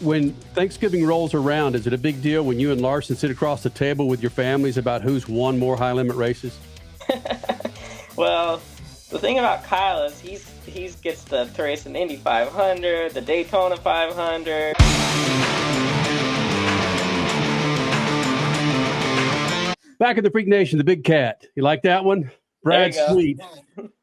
When Thanksgiving rolls around, is it a big deal when you and Larson sit across the table with your families about who's won more high limit races? Well, the thing about Kyle is he gets to race an Indy 500, the Daytona 500. Back in the Freak Nation, the Big Cat. You like that one? Brad Sweet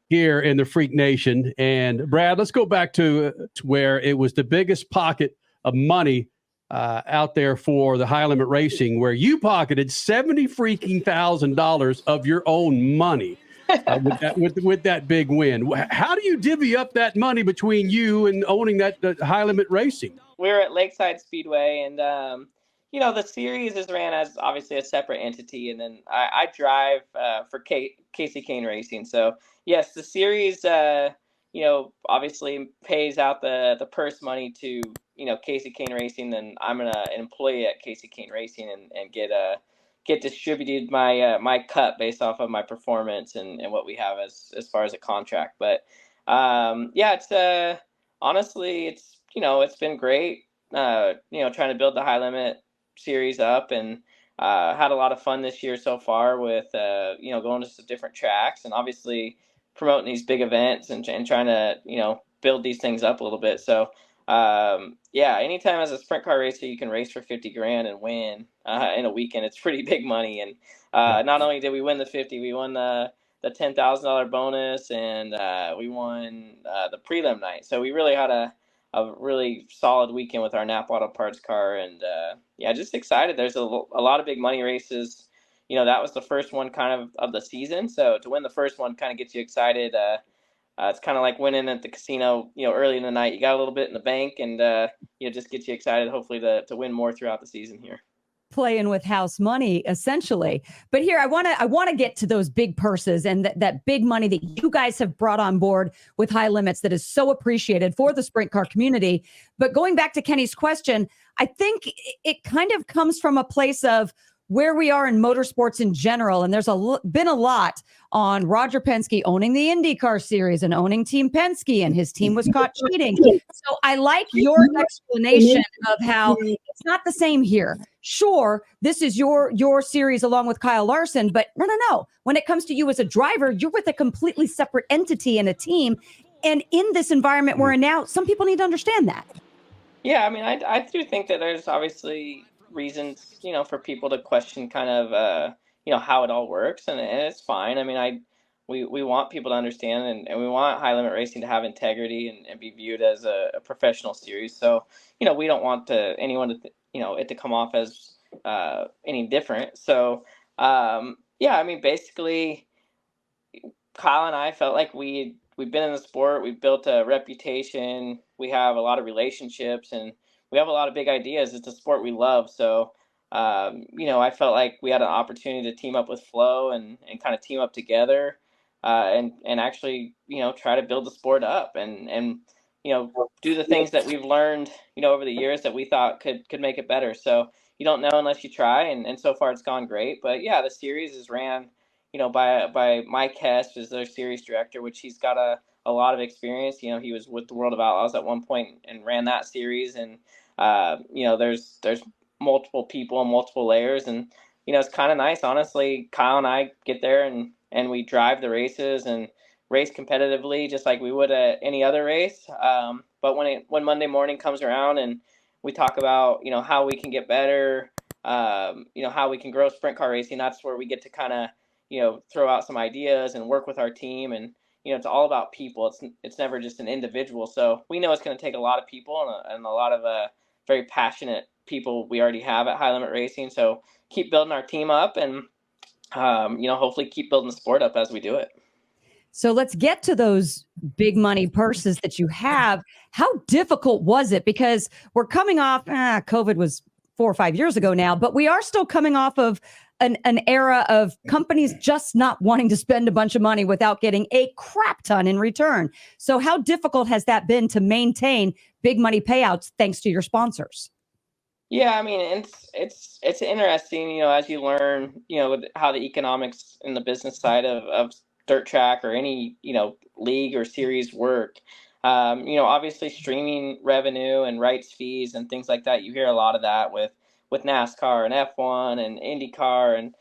here in the Freak Nation. And Brad, let's go back to where it was the biggest pocket of money out there for the high limit racing, where you pocketed $70,000 of your own money with that big win. How do you divvy up that money between you and owning that high limit racing? We were at Lakeside Speedway, and the series is ran as obviously a separate entity, and then I drive for Kasey Kahne Racing. So yes, the series obviously pays out the purse money to Kasey Kahne Racing. Then I'm an employee at Kasey Kahne Racing and get distributed my cut based off of my performance and what we have as far as a contract. But it's honestly it's been great. Trying to build the high limit series up, and had a lot of fun this year so far with going to some different tracks and obviously promoting these big events and trying to build these things up a little bit. So anytime as a sprint car racer you can race for 50 grand and win in a weekend, it's pretty big money. And not only did we win the 50, we won the $10,000 bonus, and we won the prelim night. So we really had a really solid weekend with our Napa Auto Parts car, and just excited. There's a lot of big money races. That was the first one kind of the season, so to win the first one kind of gets you excited. It's kind of like winning at the casino, early in the night. You got a little bit in the bank, and just gets you excited, hopefully to win more throughout the season here. Playing with house money, essentially. But here, I want to get to those big purses and that big money that you guys have brought on board with High Limits that is so appreciated for the sprint car community. But going back to Kenny's question, I think it kind of comes from a place of where we are in motorsports in general. And there's been a lot on Roger Penske owning the IndyCar series and owning Team Penske, and his team was caught cheating. So I like your explanation of how it's not the same here. Sure, this is your series along with Kyle Larson, but no. When it comes to you as a driver, you're with a completely separate entity and a team. And in this environment we're in now, some people need to understand that. Yeah, I mean, I do think that there's obviously reasons, for people to question kind of, how it all works, and it's fine. I mean, we want people to understand, and we want high limit racing to have integrity and be viewed as a professional series. So, we don't want anyone to, it to come off as any different. So, I mean, basically, Kyle and I felt like we've been in the sport, we've built a reputation, we have a lot of relationships, and we have a lot of big ideas. It's a sport we love. So, I felt like we had an opportunity to team up with Flo and kind of team up together and actually, try to build the sport up and do the things that we've learned, over the years that we thought could make it better. So you don't know unless you try. And so far it's gone great. But yeah, the series is ran, by Mike Hess, who's their series director, which he's got a lot of experience. He was with the World of Outlaws at one point and ran that series. And, there's multiple people and multiple layers. And, it's kind of nice, honestly. Kyle and I get there and we drive the races and race competitively just like we would at any other race. But when Monday morning comes around and we talk about, how we can get better, how we can grow sprint car racing, that's where we get to kind of, throw out some ideas and work with our team. And, it's all about people. It's never just an individual. So we know it's going to take a lot of people and a lot of very passionate people we already have at High Limit Racing. So keep building our team up and, hopefully keep building the sport up as we do it. So let's get to those big money purses that you have. How difficult was it? Because we're coming off, COVID was 4 or 5 years ago now, but we are still coming off of an era of companies just not wanting to spend a bunch of money without getting a crap ton in return. So how difficult has that been to maintain big money payouts thanks to your sponsors? Yeah, I mean, it's interesting, as you learn, how the economics in the business side of dirt track or any, league or series work. Obviously streaming revenue and rights fees and things like that. You hear a lot of that with NASCAR and F1 and IndyCar and,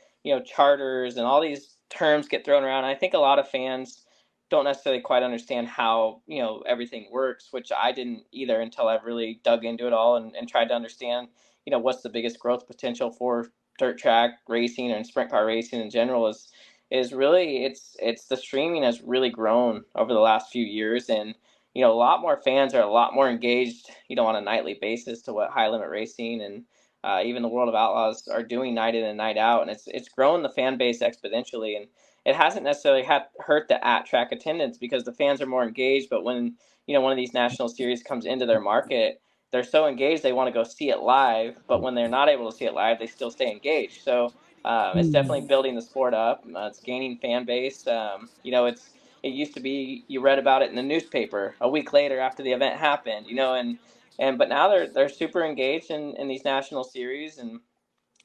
charters and all these terms get thrown around. And I think a lot of fans don't necessarily quite understand how, everything works, which I didn't either until I've really dug into it all and tried to understand, what's the biggest growth potential for dirt track racing and sprint car racing in general is really it's the streaming has really grown over the last few years. And a lot more fans are a lot more engaged, on a nightly basis to what High Limit Racing and even the World of Outlaws are doing night in and night out. And it's grown the fan base exponentially. And it hasn't necessarily hurt the at-track attendance because the fans are more engaged. But when, one of these national series comes into their market, they're so engaged they want to go see it live. But when they're not able to see it live, they still stay engaged. So it's definitely building the sport up. It's gaining fan base. It used to be you read about it in the newspaper a week later after the event happened, but now they're super engaged in these national series, and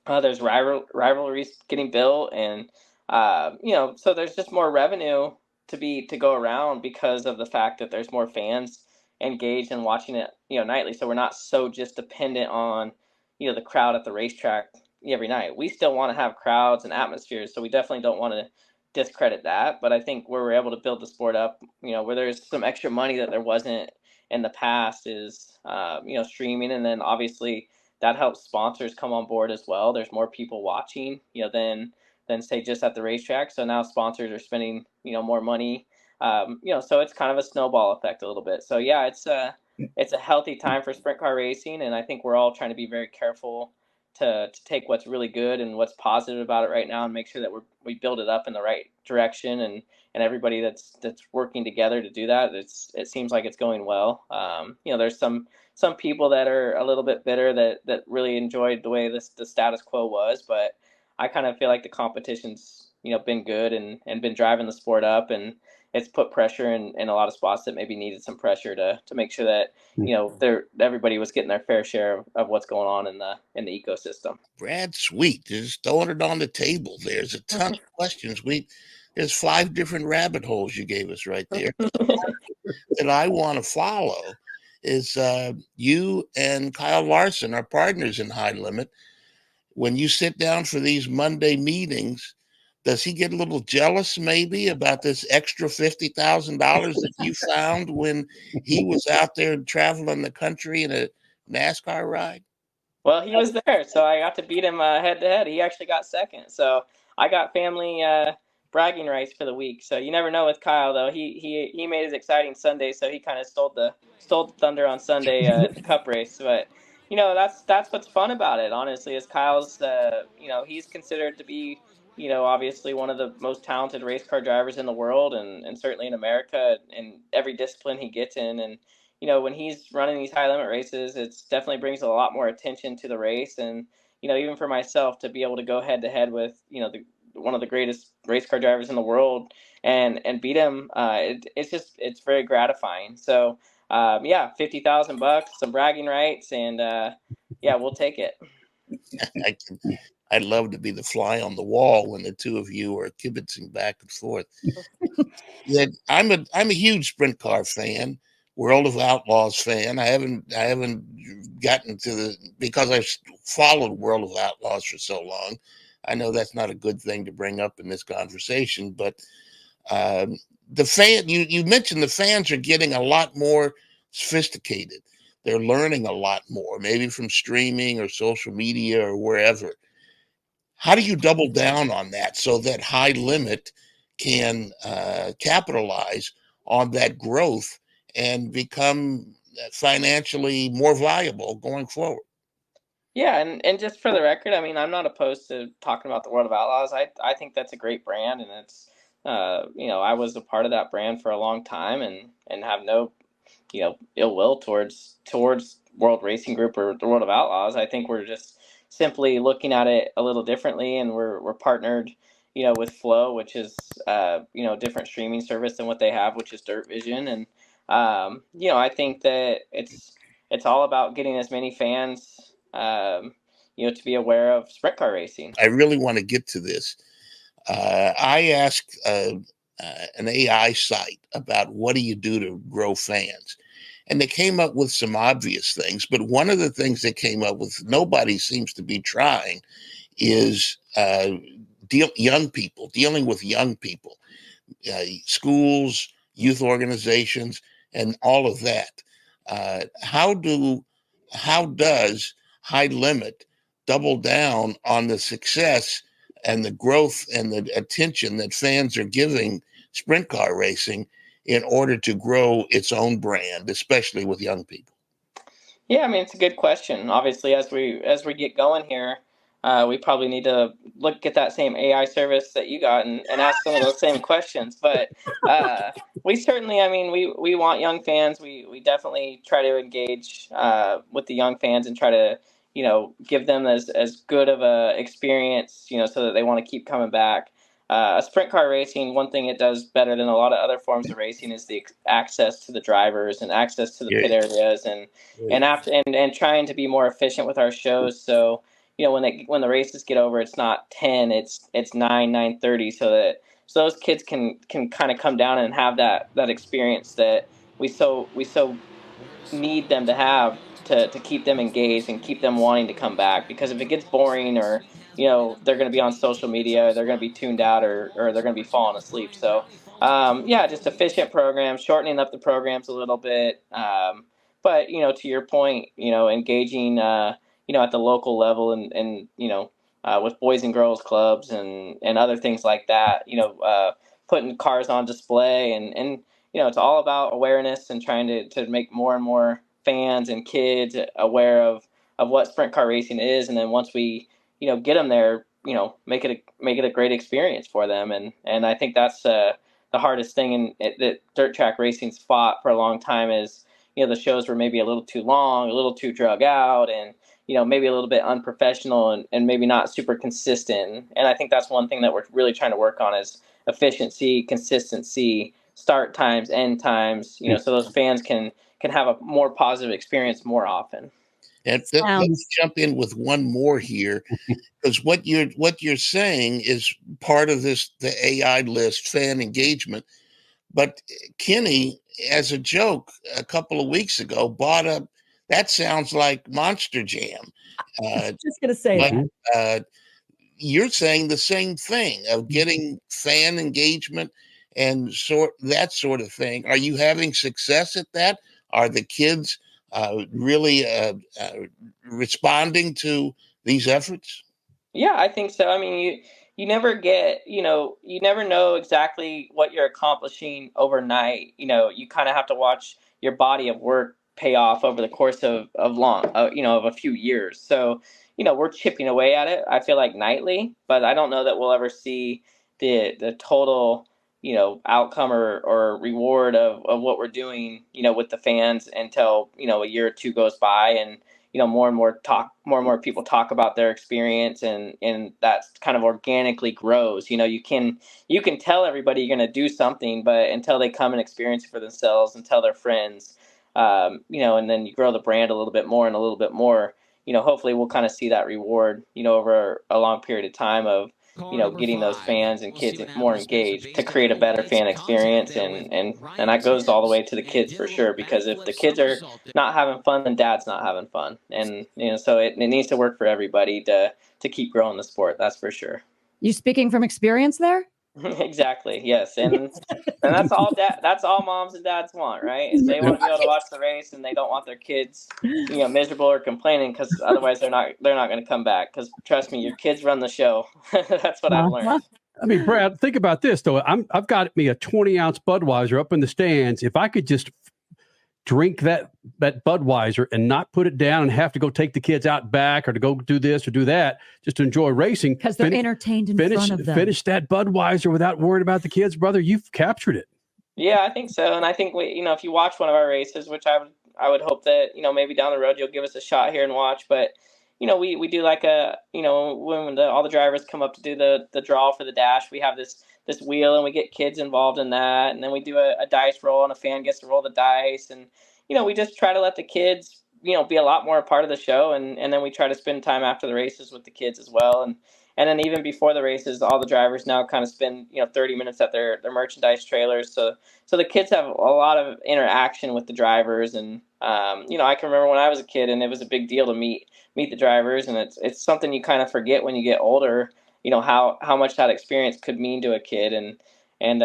there's rivalries getting built, and so there's just more revenue to go around because of the fact that there's more fans engaged and watching it, nightly. So we're not so just dependent on, the crowd at the racetrack every night. We still want to have crowds and atmospheres, so we definitely don't want to discredit that. But I think where we're able to build the sport up, where there's some extra money that there wasn't in the past is, streaming. And then obviously that helps sponsors come on board as well. There's more people watching, than say just at the racetrack. So now sponsors are spending, more money. So it's kind of a snowball effect a little bit. So yeah, it's a healthy time for sprint car racing. And I think we're all trying to be very careful to take what's really good and what's positive about it right now and make sure that we build it up in the right direction, and everybody that's working together to do that. It seems like it's going well. There's some people that are a little bit bitter that really enjoyed the way the status quo was, but I kind of feel like the competition's, been good and been driving the sport up, and it's put pressure in a lot of spots that maybe needed some pressure to make sure that, everybody was getting their fair share of what's going on in the ecosystem. Brad, sweet. Just throwing it on the table. There's a ton of questions. There's 5 different rabbit holes you gave us right there. That I want to follow is you and Kyle Larson are partners in High Limit. When you sit down for these Monday meetings, does he get a little jealous maybe about this extra $50,000 that you found when he was out there traveling the country in a NASCAR ride? Well, he was there, so I got to beat him head to head. He actually got second, so I got family bragging rights for the week. So you never know with Kyle, though. He made his exciting Sunday, so he kind of stole the thunder on Sunday at the Cup race. But that's what's fun about it. Honestly, is Kyle's he's considered to be obviously one of the most talented race car drivers in the world, and certainly in America, in every discipline he gets in. And when he's running these high limit races, it's definitely brings a lot more attention to the race. And even for myself to be able to go head to head with one of the greatest race car drivers in the world and beat him, it's very gratifying. So $50,000, some bragging rights, and we'll take it. I'd love to be the fly on the wall when the two of you are kibitzing back and forth. I'm a huge sprint car fan, World of Outlaws fan. I haven't gotten to because I've followed World of Outlaws for so long. I know that's not a good thing to bring up in this conversation, but the fan you mentioned, the fans are getting a lot more sophisticated. They're learning a lot more, maybe from streaming or social media or wherever. How do you double down on that so that High Limit can capitalize on that growth and become financially more viable going forward? Yeah, and just for the record, I mean, I'm not opposed to talking about the World of Outlaws. I think that's a great brand, and it's I was a part of that brand for a long time, and have no ill will towards World Racing Group or the World of Outlaws. I think we're just simply looking at it a little differently, and we're partnered with Flow, which is a different streaming service than what they have, which is Dirt Vision. And I think that it's all about getting as many fans to be aware of sprint car racing. I really want to get to this. I asked an AI site about what do you do to grow fans. And they came up with some obvious things, but one of the things they came up with, nobody seems to be trying, is dealing with young people, schools, youth organizations, and all of that. How does High Limit double down on the success and the growth and the attention that fans are giving sprint car racing in order to grow its own brand, especially with young people? Yeah, I mean, it's a good question. Obviously, as we get going here, we probably need to look at that same AI service that you got and ask some of those same questions. But we certainly, I mean, we want young fans. We definitely try to engage with the young fans and try to, give them as good of a experience, so that they want to keep coming back. Sprint car racing, one thing it does better than a lot of other forms of racing is the access to the drivers and access to the pit areas and trying to be more efficient with our shows. So, when the races get over, it's not 10, it's 9:30, so those kids can kind of come down and have that experience that we so need them to have to keep them engaged and keep them wanting to come back. Because if it gets boring, or they're going to be on social media, they're going to be tuned out, or they're going to be falling asleep. So just efficient programs, shortening up the programs a little bit, but to your point, engaging at the local level and with boys and girls clubs and other things like that, putting cars on display and it's all about awareness and trying to make more and more fans and kids aware of what sprint car racing is. And then once we, get them there, make it a great experience for them. And I think that's the hardest thing that dirt track racing's fought for a long time is, the shows were maybe a little too long, a little too drug out, and, maybe a little bit unprofessional and maybe not super consistent. And I think that's one thing that we're really trying to work on is efficiency, consistency, start times, end times, so those fans can have a more positive experience more often. And let's jump in with one more here, because what you're saying is part of the AI list, fan engagement. But Kenny, as a joke, a couple of weeks ago, bought up. That sounds like Monster Jam. Just gonna say that. You're saying the same thing of getting fan engagement and that sort of thing. Are you having success at that? Are the kids really responding to these efforts? Yeah, I think so. I mean, you never you never know exactly what you're accomplishing overnight. You kind of have to watch your body of work pay off over the course of a few years. So, we're chipping away at it, I feel like, nightly, but I don't know that we'll ever see the total, outcome or reward of what we're doing, with the fans until, a year or two goes by and, more and more people talk about their experience and that kind of organically grows. You can tell everybody you're going to do something, but until they come and experience it for themselves and tell their friends, and then you grow the brand a little bit more and a little bit more, hopefully we'll kind of see that reward, over a long period of time of, getting those fans and kids more engaged to create a better fan experience. And that goes all the way to the kids for sure, because if the kids are not having fun, then dad's not having fun. And, so it needs to work for everybody to keep growing the sport. That's for sure. You speaking from experience there? Exactly. Yes. And that's all moms and dads want, right? Is they want to be able to watch the race and they don't want their kids, miserable or complaining, because otherwise they're not going to come back. Because trust me, your kids run the show. That's what I've learned. I mean, Brad, think about this though. I've got me a 20-ounce Budweiser up in the stands. If I could just drink that Budweiser and not put it down and have to go take the kids out back or to go do this or do that just to enjoy racing. Because they're entertained in front of them. Finish that Budweiser without worrying about the kids, brother. You've captured it. Yeah, I think so. And I think, if you watch one of our races, which I would hope that, maybe down the road you'll give us a shot here and watch. But, we do like when all the drivers come up to do the draw for the dash, we have this wheel and we get kids involved in that. And then we do a dice roll and a fan gets to roll the dice. And, we just try to let the kids, be a lot more a part of the show. And then we try to spend time after the races with the kids as well. And then even before the races, all the drivers now kind of spend 30 minutes at their merchandise trailers. So the kids have a lot of interaction with the drivers. And I can remember when I was a kid, and it was a big deal to meet the drivers, and it's something you kind of forget when you get older. How much that experience could mean to a kid, and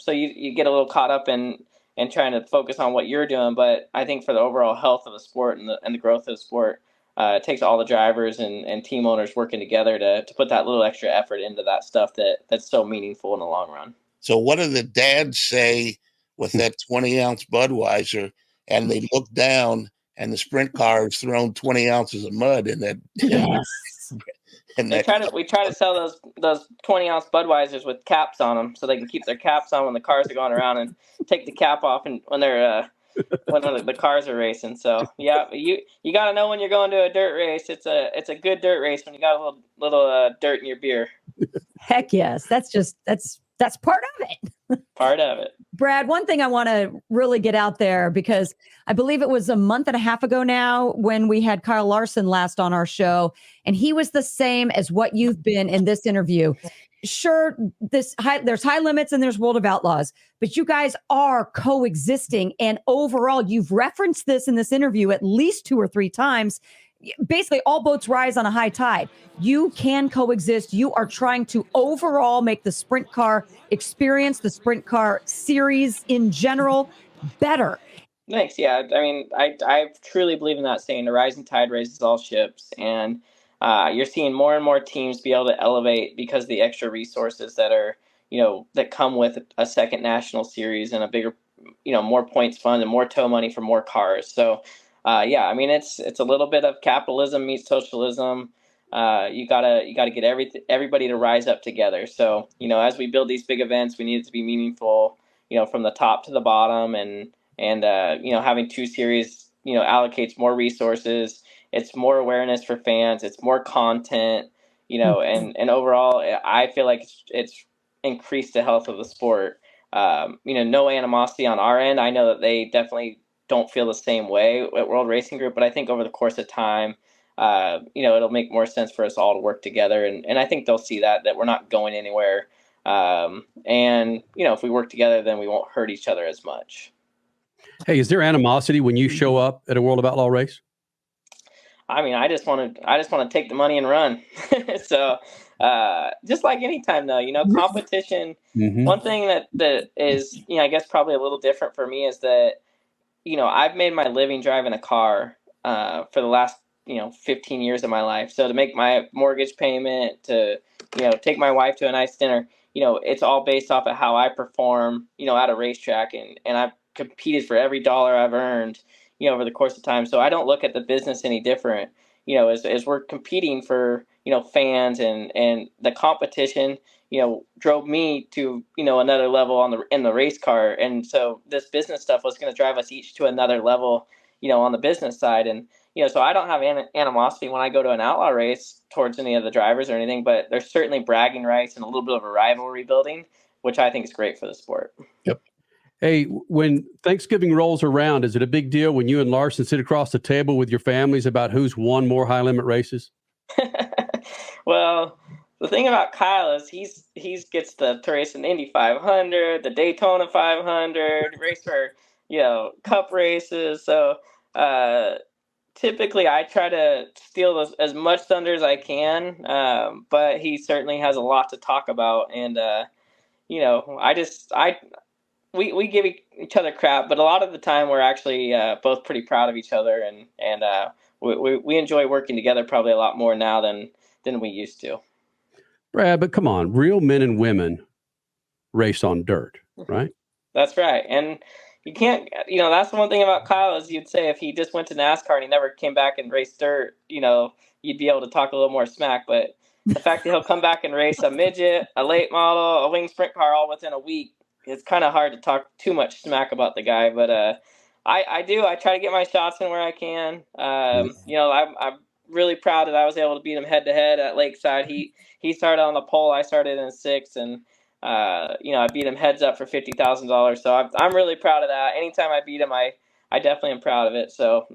so you get a little caught up in trying to focus on what you're doing. But I think for the overall health of the sport and the growth of the sport, it takes all the drivers and team owners working together to put that little extra effort into that stuff that's so meaningful in the long run. So what do the dads say with that 20-ounce Budweiser, and they look down and the sprint car has thrown 20 ounces of mud in that? We try to sell those 20-ounce Budweisers with caps on them, so they can keep their caps on when the cars are going around, and take the cap off and when they're when the cars are racing. So yeah, you got to know when you're going to a dirt race. It's a good dirt race when you got a little dirt in your beer. Heck yes, that's part of it. Part of it. Brad, one thing I want to really get out there, because I believe it was a month and a half ago now when we had Kyle Larson last on our show, and he was the same as what you've been in this interview. Sure, there's high limits and there's World of Outlaws, but you guys are coexisting. And overall, you've referenced this in this interview at least 2 or 3 times. Basically, all boats rise on a high tide. You can coexist. You are trying to overall make the sprint car experience, the sprint car series in general, better. Thanks. Yeah, I mean, I truly believe in that saying, the rising tide raises all ships. And you're seeing more and more teams be able to elevate because of the extra resources that are, that come with a second national series and a bigger, more points fund and more tow money for more cars. So, yeah, I mean, it's a little bit of capitalism meets socialism. You gotta get everybody to rise up together. So, as we build these big events, we need it to be meaningful, from the top to the bottom, and having 2 series, allocates more resources. It's more awareness for fans. It's more content, and overall, I feel like it's increased the health of the sport. No animosity on our end. I know that they definitely don't feel the same way at World Racing Group, but I think over the course of time, it'll make more sense for us all to work together. And I think they'll see that we're not going anywhere. And if we work together, then we won't hurt each other as much. Hey, is there animosity when you show up at a World of Outlaw race? I mean, I just want to take the money and run. So, just like any time though, competition, Mm-hmm. One thing that is, I guess probably a little different for me is that, I've made my living driving a car for the last 15 years of my life. So to make my mortgage payment, to take my wife to a nice dinner, it's all based off of how I perform at a racetrack, and I've competed for every dollar I've earned over the course of time. So I don't look at the business any different as we're competing for fans, and the competition drove me to, another level in the race car. And so this business stuff was going to drive us each to another level, on the business side. And, so I don't have animosity when I go to an outlaw race towards any of the drivers or anything, but there's certainly bragging rights and a little bit of a rivalry building, which I think is great for the sport. Yep. Hey, when Thanksgiving rolls around, is it a big deal when you and Larson sit across the table with your families about who's won more high limit races? Well, the thing about Kyle is he's gets to race an Indy 500, the Daytona 500, race for cup races. So typically I try to steal as much thunder as I can, but he certainly has a lot to talk about. And we give each other crap, but a lot of the time we're actually both pretty proud of each other, and we enjoy working together probably a lot more now than we used to. Brad, but come on, real men and women race on dirt, right? That's right. And you can't, that's the one thing about Kyle is you'd say if he just went to NASCAR and he never came back and raced dirt, you'd be able to talk a little more smack. But the fact that he'll come back and race a midget, a late model, a wing sprint car all within a week, it's kind of hard to talk too much smack about the guy. But I try to get my shots in where I can. I'm really proud that I was able to beat him head to head at Lakeside. He started on the pole. I started in 6th, and I beat him heads up for $50,000. So I'm really proud of that. Anytime I beat him, I I definitely am proud of it. So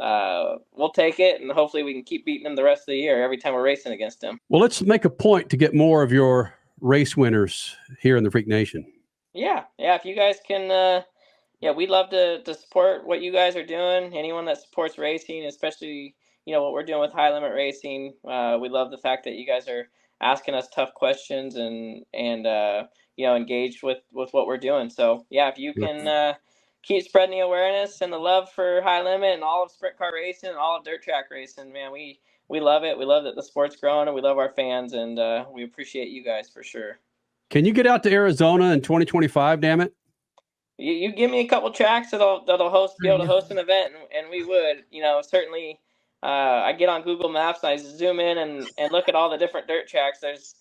we'll take it, and hopefully we can keep beating them the rest of the year every time we're racing against them. Well, let's make a point to get more of your race winners here in the Freak Nation. Yeah. If you guys can, we'd love to support what you guys are doing. Anyone that supports racing, especially, what we're doing with High Limit Racing. We love the fact that you guys are asking us tough questions and engaged with what we're doing. So yeah, if you can keep spreading the awareness and the love for High Limit and all of sprint car racing and all of dirt track racing, man, we love it. We love that the sport's growing, and we love our fans, and we appreciate you guys for sure. Can you get out to Arizona in 2025? Damn it! You give me a couple tracks be able to host an event, and we would. Certainly. I get on Google Maps and I zoom in and look at all the different dirt tracks. There's,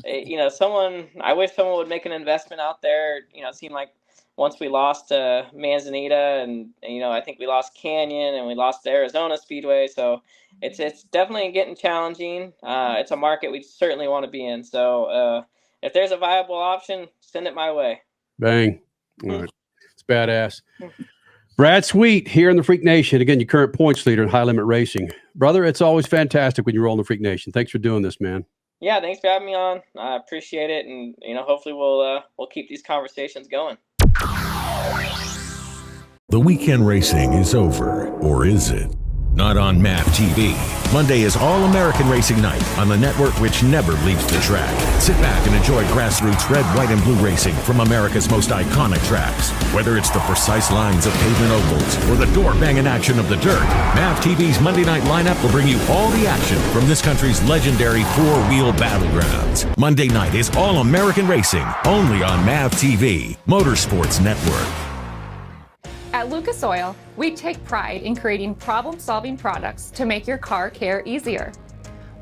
I wish someone would make an investment out there. It seemed like once we lost Manzanita and I think we lost Canyon and we lost the Arizona Speedway. So it's definitely getting challenging. It's a market we certainly want to be in. So if there's a viable option, send it my way. Bang. All right. It's badass. Brad Sweet here in the Freak Nation. Again, your current points leader in High Limit Racing. Brother, it's always fantastic when you roll in the Freak Nation. Thanks for doing this, man. Yeah, thanks for having me on. I appreciate it. And, hopefully we'll keep these conversations going. The weekend racing is over, or is it? Not on MAV TV. Monday is All-American Racing Night on the network which never leaves the track. Sit back and enjoy grassroots red, white, and blue racing from America's most iconic tracks. Whether it's the precise lines of pavement ovals or the door-banging action of the dirt, MAV TV's Monday night lineup will bring you all the action from this country's legendary four-wheel battlegrounds. Monday night is All-American Racing, only on MAV TV, Motorsports Network. At Lucas Oil, we take pride in creating problem-solving products to make your car care easier.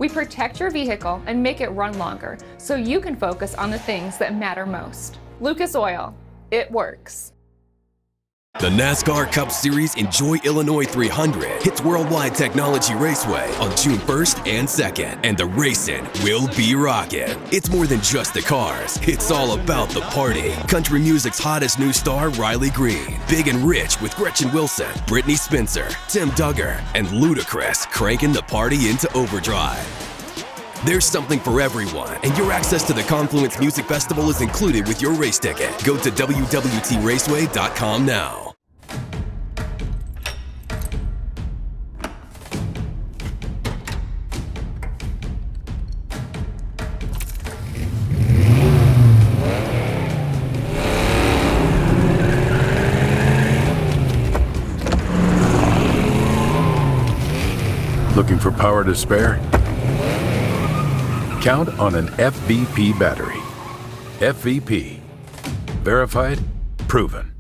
We protect your vehicle and make it run longer so you can focus on the things that matter most. Lucas Oil, it works. The NASCAR Cup Series Enjoy Illinois 300 hits Worldwide Technology Raceway on June 1st and 2nd, and the racing will be rocking. It's more than just the cars, it's all about the party. Country music's hottest new star, Riley Green, Big and Rich with Gretchen Wilson, Brittany Spencer, Tim Duggar, and Ludacris cranking the party into overdrive. There's something for everyone, and your access to the Confluence Music Festival is included with your race ticket. Go to www.raceway.com now. Looking for power to spare? Count on an FVP battery. FVP. Verified, proven.